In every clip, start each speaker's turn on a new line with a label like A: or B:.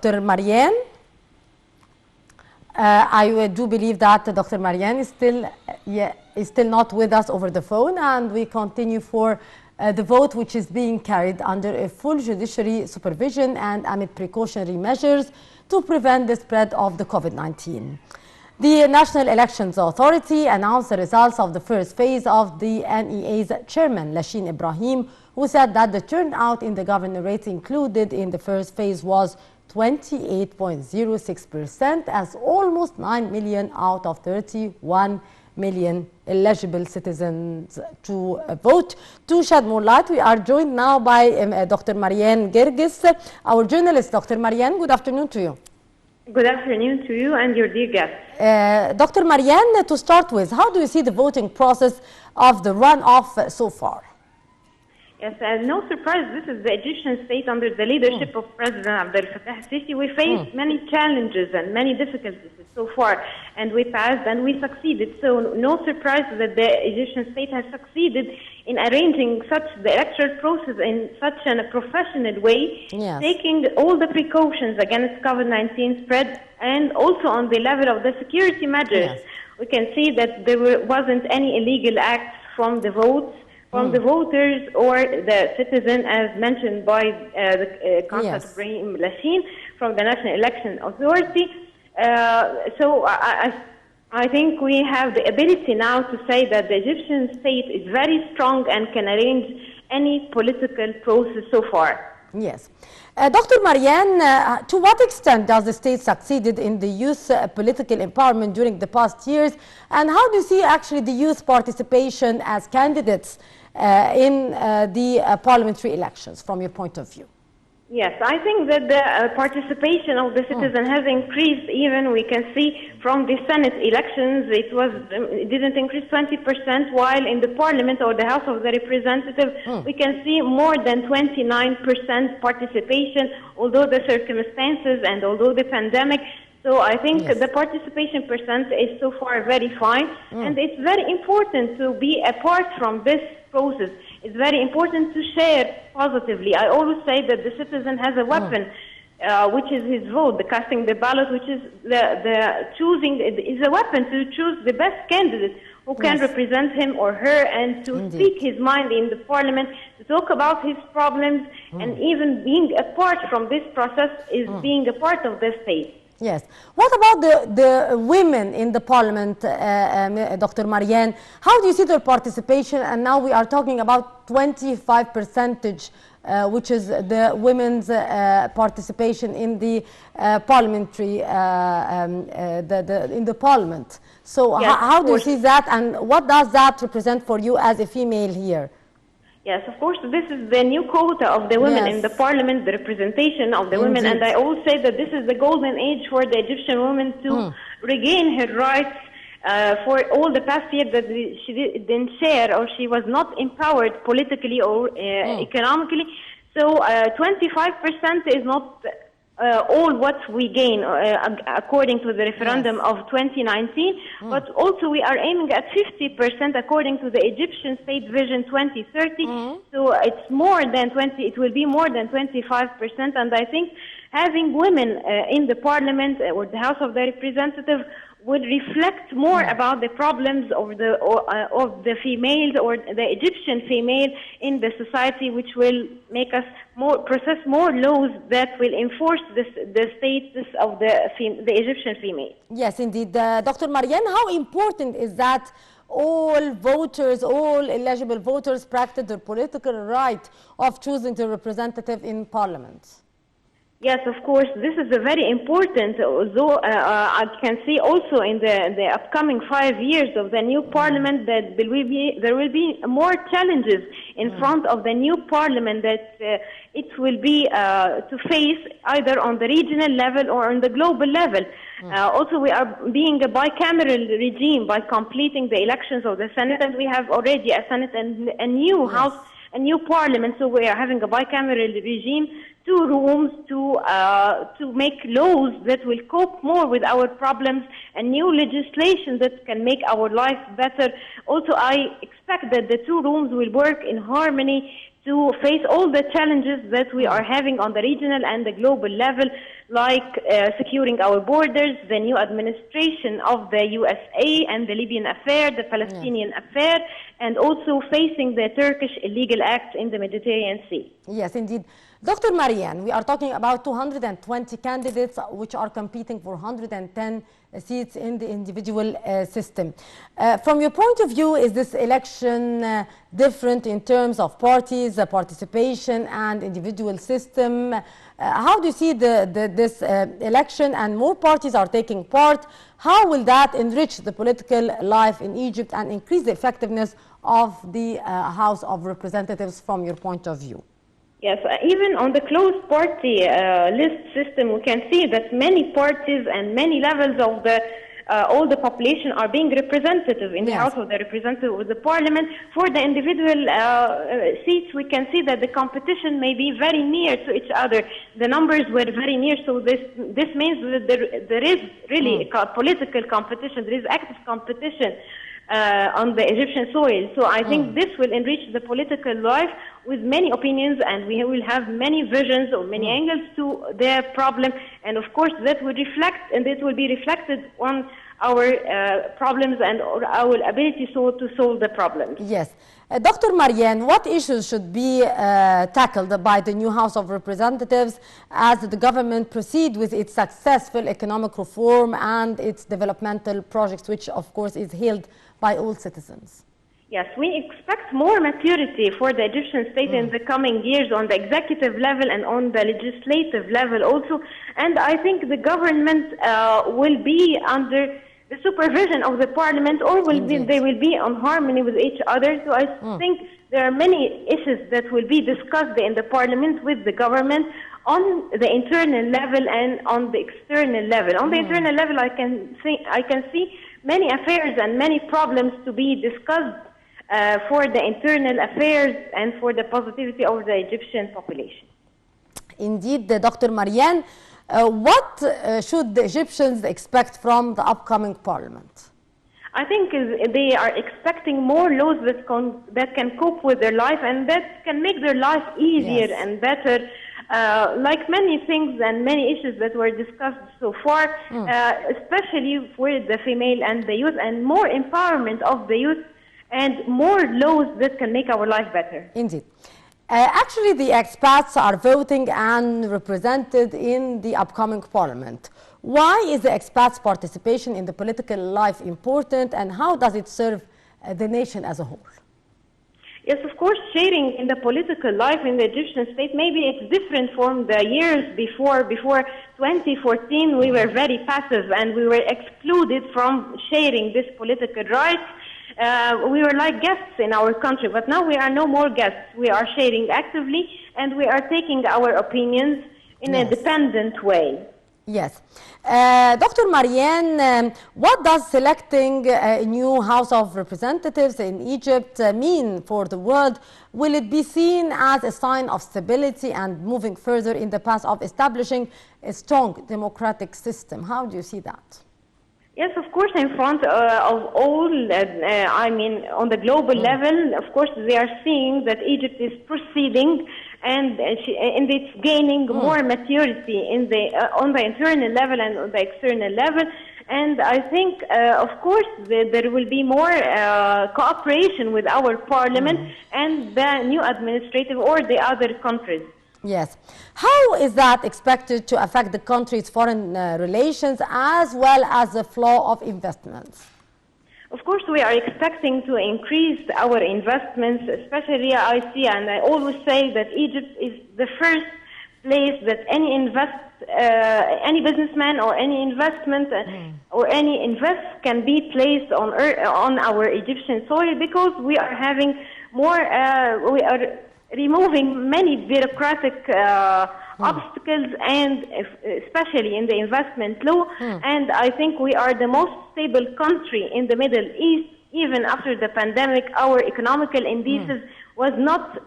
A: Dr. Marian. I do believe that Dr. Marian is still not with us over the phone, and we continue for the vote, which is being carried under a full judiciary supervision and amid precautionary measures to prevent the spread of the COVID-19. The National Elections Authority announced the results of the first phase of the NEA's chairman, Lashin Ibrahim, who said that the turnout in the governorate included in the first phase was 28.06%, as almost 9 million out of 31 million eligible citizens to vote. To shed more light, we are joined now by Dr. Marian Gergis, our journalist. Dr. Marian, good afternoon to you.
B: Good afternoon to you and your dear guests.
A: Dr. Marian, to start with, how do you see the voting process of the runoff so far?
B: Yes, no surprise, this is the Egyptian state under the leadership of President Abdel Fattah al-Sisi. We faced many challenges and many difficulties so far, and we passed and we succeeded. So no surprise that the Egyptian state has succeeded in arranging the electoral process in such a professional way, taking all the precautions against COVID-19 spread, and also on the level of the security measures. We can see that there wasn't any illegal acts from the votes, from the voters or the citizen, as mentioned by the Consul Ibrahim Lashin from the National Election Authority. So I think we have the ability now to say that the Egyptian state is very strong and can arrange any political process so far.
A: Yes. Dr. Marian, to what extent does the state succeeded in the youth political empowerment during the past years, and how do you see actually the youth participation as candidates in the parliamentary elections from your point of view?
B: Yes, I think that the participation of the citizen has increased. Even we can see from the Senate elections, it didn't increase 20%, while in the Parliament or the House of the Representatives, we can see more than 29% participation, although the circumstances and although the pandemic. So I think the participation percent is so far very fine, and it's very important to be apart from this process. It's very important to share positively. I always say that the citizen has a weapon, which is his vote, the casting the ballot, which is the choosing, is a weapon to choose the best candidate who can represent him or her, and to speak his mind in the parliament, to talk about his problems, and even being apart from this process is being a part of the state.
A: Yes. What about the women in the parliament, Dr. Marian? How do you see their participation? And now we are talking about 25%, which is the women's participation in the parliamentary, in the parliament. So how do you see that, and what does that represent for you as a female here?
B: Yes, of course, this is the new quota of the women in the parliament, the representation of the women, and I always say that this is the golden age for the Egyptian woman to regain her rights for all the past year that she didn't share, or she was not empowered politically or economically. So 25% is not all what we gain according to the referendum of 2019, but also we are aiming at 50% according to the Egyptian State Vision 2030. So it's more than 20. It will be more than 25%, and I think having women in the parliament or the House of the Representatives will reflect more about the problems of the females or the Egyptian female in the society, which will make us process more laws that will enforce the status of the Egyptian female.
A: Yes, indeed. Dr. Marian, how important is that all voters, all eligible voters practice their political right of choosing their representative in parliament?
B: Yes, of course, this is a very important, although I can see also in the upcoming 5 years of the new parliament that there will be more challenges in front of the new parliament that it will be to face either on the regional level or on the global level. Also, we are being a bicameral regime by completing the elections of the Senate, and we have already a Senate and a new House, a new parliament, so we are having a bicameral regime, 2 rooms to make laws that will cope more with our problems, and new legislation that can make our life better. Also, I expect that the 2 rooms will work in harmony to face all the challenges that we are having on the regional and the global level. like securing our borders, the new administration of the USA and the Libyan affair, the Palestinian affair, and also facing the Turkish illegal acts in the Mediterranean Sea.
A: Yes, indeed. Dr. Marianne, we are talking about 220 candidates which are competing for 110 seats in the individual system. From your point of view, is this election different in terms of parties, participation, and individual system? How do you see this election, and more parties are taking part? How will that enrich the political life in Egypt and increase the effectiveness of the House of Representatives from your point of view?
B: Yes, even on the closed party list system, we can see that many parties and many levels of all the population are being representative in the House of the Representatives of the Parliament. For the individual seats, we can see that the competition may be very near to each other. The numbers were very near, so this means that there is really a political competition. There is active competition on the Egyptian soil. So I think this will enrich the political life with many opinions, and we will have many visions or many angles to their problem. And of course, that will reflect, and it will be reflected on our problems and our ability to solve the problems.
A: Yes. Dr. Marianne, what issues should be tackled by the new House of Representatives as the government proceed with its successful economic reform and its developmental projects, which of course is hailed by all citizens?
B: Yes, we expect more maturity for the Egyptian state in the coming years on the executive level and on the legislative level also. And I think the government will be under the supervision of the parliament, or they will be on harmony with each other. So I think there are many issues that will be discussed in the parliament with the government on the internal level and on the external level. On the internal level, I can see many affairs and many problems to be discussed for the internal affairs and for the positivity of the Egyptian population.
A: Indeed, Dr. Marianne, what should the Egyptians expect from the upcoming parliament?
B: I think they are expecting more laws that can cope with their life and that can make their life easier and better. Like many things and many issues that were discussed so far, especially for the female and the youth, and more empowerment of the youth and more laws that can make our life better.
A: Indeed. Actually, the expats are voting and represented in the upcoming parliament. Why is the expats' participation in the political life important, and how does it serve the nation as a whole?
B: Yes, of course, sharing in the political life in the Egyptian state, maybe it's different from the years before. Before 2014, we were very passive and we were excluded from sharing this political rights. We were like guests in our country, but now we are no more guests. We are sharing actively and we are taking our opinions in a dependent way.
A: Yes. Dr. Marianne, what does selecting a new House of Representatives in Egypt mean for the world? Will it be seen as a sign of stability and moving further in the path of establishing a strong democratic system? How do you see that?
B: Yes, of course, in front of all, on the global level, of course, they are seeing that Egypt is proceeding and it's gaining more maturity on the internal level and on the external level. And I think, of course, there will be more cooperation with our parliament and the new administrative or the other countries.
A: Yes. How is that expected to affect the country's foreign relations as well as the flow of investments?
B: Of course, we are expecting to increase our investments, especially I see, and I always say that Egypt is the first place that any businessman or any investment or any invest can be placed on our Egyptian soil, because we are having more, we are removing many bureaucratic obstacles, and especially in the investment law. And I think we are the most stable country in the Middle East. Even after the pandemic, our economical indices were not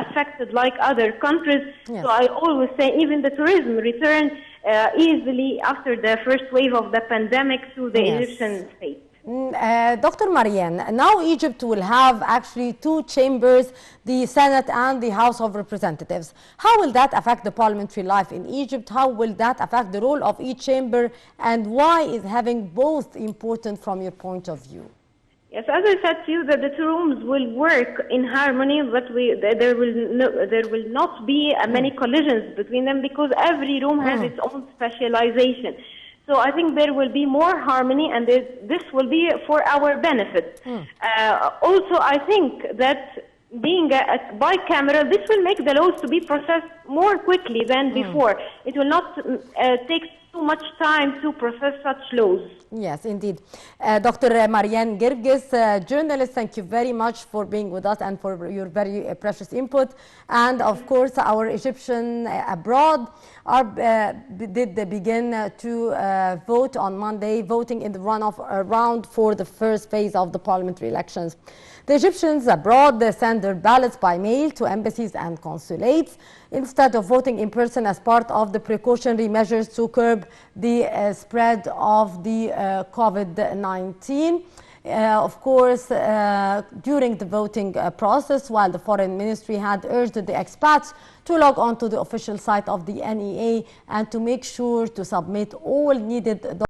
B: affected like other countries.
A: Yes.
B: So I always say even the tourism returned easily after the first wave of the pandemic to the Egyptian state.
A: Dr. Marian, now Egypt will have actually two chambers, the Senate and the House of Representatives. How will that affect the parliamentary life in Egypt? How will that affect the role of each chamber? And why is having both important from your point of view?
B: Yes, as I said to you, that the two rooms will work in harmony, but there will not be many collisions between them, because every room has its own specialization. So I think there will be more harmony, and this will be for our benefit. Also, I think that being a bicameral, this will make the laws to be processed more quickly than before. It will not take too much time to process such laws.
A: Yes, indeed. Dr. Marian Gerges, journalist, thank you very much for being with us and for your very precious input. And of course, our Egyptian abroad did begin to vote on Monday, voting in the runoff round for the first phase of the parliamentary elections. The Egyptians abroad send their ballots by mail to embassies and consulates instead of voting in person as part of the precautionary measures to curb the spread of the COVID-19. Of course, during the voting process, while the Foreign Ministry had urged the expats to log on to the official site of the NEA and to make sure to submit all needed documents